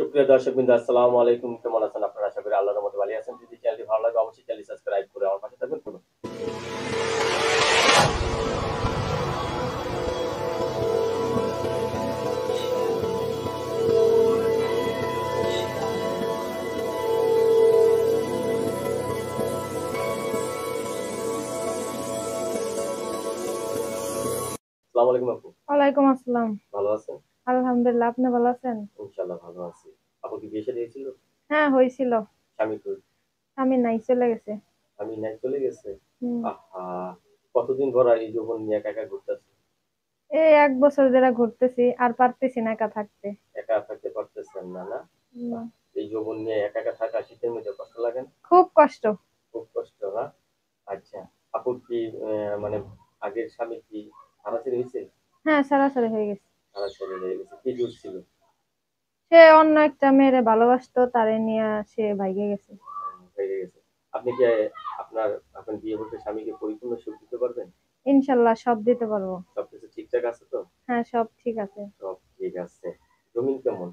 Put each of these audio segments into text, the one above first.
সুপ্রিয় দর্শকবৃন্দ, আসসালামু আলাইকুম। কেমন আছেন আপনারা? আশা করি আল্লাহর রহমতে ভালো আছেন। যদি চ্যানেলটি ভালো লাগে অবশ্যই চ্যানেলটি সাবস্ক্রাইব করে আমার পাশে থাকবেন। আসসালামু আলাইকুম আপু। ওয়ালাইকুম আসসালাম। ভালো আছেন? আলহামদুলিল্লাহ, আপনি ভালো আছেন? ইনশাআল্লাহ ভালো আছি। আপু কি বিয়ে শাদী হয়েছিল? হ্যাঁ, হয়েছিল। স্বামী কই? আমি নাই, চলে গেছে। স্বামী নাই, চলে গেছে? হুম। আহা! কতদিন পর এই যৌবন নিয়ে একা একা ঘুরতেছেন? এই 1 বছর ধরে ঘুরতেছি, আর পারতেছি না একা থাকতে। একা থাকতে পারতেছেন না, না? না। এই যৌবন নিয়ে একা একা থাকা শীতের মধ্যে কষ্ট লাগে না? খুব কষ্ট। খুব কষ্ট না? আচ্ছা। আপুর কি মানে আগের স্বামী কি ছাড়াছাড়ি হয়েছে? হ্যাঁ, সারাসারি হয়ে গেছে। ছাড়াছাড়ি হয়ে গেছে। কি দোষ ছিল? সে অন্য একটা মেয়েরে ভালোবাসতো, তারে নিয়ে সে ভাইগে গেছে। হয়ে গেছে। আপনি কি আপনার আপনার বিয়ে স্বামীকে পরিপূর্ণ সুখ দিতে পারবেন? ইনশাল্লাহ সব দিতে পারবো। সবকিছু ঠিকঠাক আছে তো? হ্যাঁ, সব ঠিক আছে। সব ঠিক আছে। জমিন কেমন?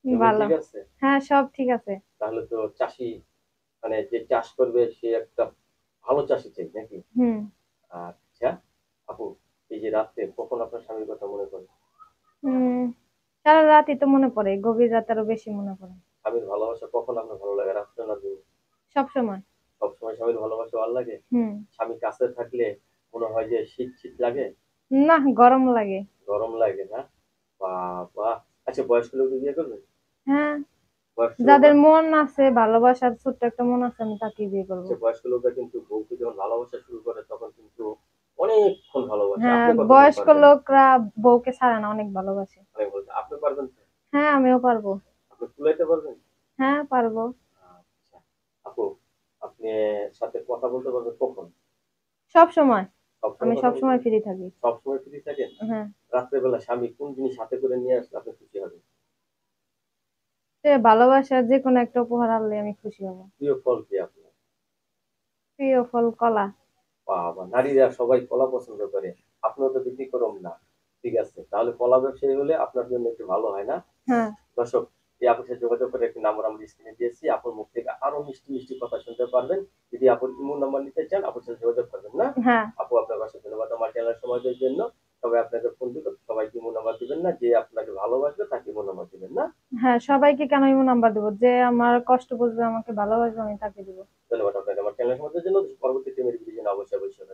জমিন ভালো। ঠিক আছে? হ্যাঁ, সব ঠিক আছে। তাহলে তো চাষী মানে যে চাষ করবে সে একটা ভালো চাষী চাই নাকি? হুম। আচ্ছা। আপু, এই যে রাত্রে কখন আপনার স্বামীর কথা মনে পড়ে? হুম। সারা রাতই তো মনে পড়ে, গভীর রাত আরো বেশি মনে পড়ে। স্বামীর ভালোবাসা কখন আপনার ভালো লাগে? রাত্রে না দিনে? সব সময়। সবসময় স্বামীর ভালোবাসা ভালো লাগে? হুম। স্বামী কাছে থাকলে মনে হয় যে শীত শীত লাগে? না, গরম লাগে। গরম লাগে না? বাবা! আচ্ছা, বয়স্ক লোকদের বিয়ে করবেন? হ্যাঁ। বয়স্ক লোকরা যাদের মন আছে, ভালোবাসার ছোট্ট একটা মন আছে, আমি তাকেই বিয়ে করবো। আচ্ছা, বয়স্ক লোকরা কিন্তু বউকে যখন ভালোবাসা শুরু করে তখন কিন্তু অনেকক্ষণ ভালোবাসে। হ্যাঁ, আপনি কতক্ষণ বয়স্ক পারবেন? লোকরা বউকে ছাড়ে না, অনেক ভালোবাসে। অনেক বলতে আপনি পারবেন তো? হ্যাঁ, আমিও পারবো। আপনি কুলাইতে পারবেন? হ্যাঁ, পারবো। আচ্ছা। আপু, আপনি সাথে কথা বলতে পারবেন কখন? সব সময়। সবসময় আমি কথা সব বলতে সময় পারবেন? ফ্রি থাকি। সবসময় ফ্রি থাকেন? হ্যাঁ। রাত্রে বেলা স্বামী কোন জিনিস হাতে করে নিয়ে আসলে আপনি খুশি হবেন? সে ভালোবাসার যে কোনো একটা উপহার আনলে আমি খুশি হব। প্রিয় ফল কি আপনার? প্রিয় ফল কলা। বাবা! নারীরা সবাই কলা পছন্দ করে। আপনিও তো ব্যতিক্রম না। ঠিক আছে। তাহলে কলা ব্যবসায়ী হলে আপনার জন্য একটু ভালো হয় না? হ্যাঁ। দর্শক, এই আপুর সাথে যোগাযোগ করে একটি নাম্বার আমরা স্ক্রিনে দিয়েছি। আপুর মুখ থেকে আরো মিষ্টি মিষ্টি কথা শুনতে পারবেন। যদি আপুর ইমো নাম্বার নিতে চান, আপুর সাথে যোগাযোগ করবেন না? হ্যাঁ। আপু, আপনাকে অসংখ্য ধন্যবাদ আমার চ্যানেল সময় দেওয়ার জন্য। সবাই আপনাকে ফোন দিবে, সবাইকে ইমো নাম্বার দিবেন না। যে আপনাকে ভালোবাসবে তাকে ইমো নাম্বার দিবেন না? হ্যাঁ, সবাইকে কেন এমন নাম্বার দেবো? যে আমার কষ্ট বুঝবে, আমাকে ভালোবাসবে, আমি তাকে দিব। ধন্যবাদ আপনাকে আমার চ্যানেল সময় দেওয়ার জন্য। পরবর্তী টিমের ভিডিও জন্য অবশ্যই অবশ্যই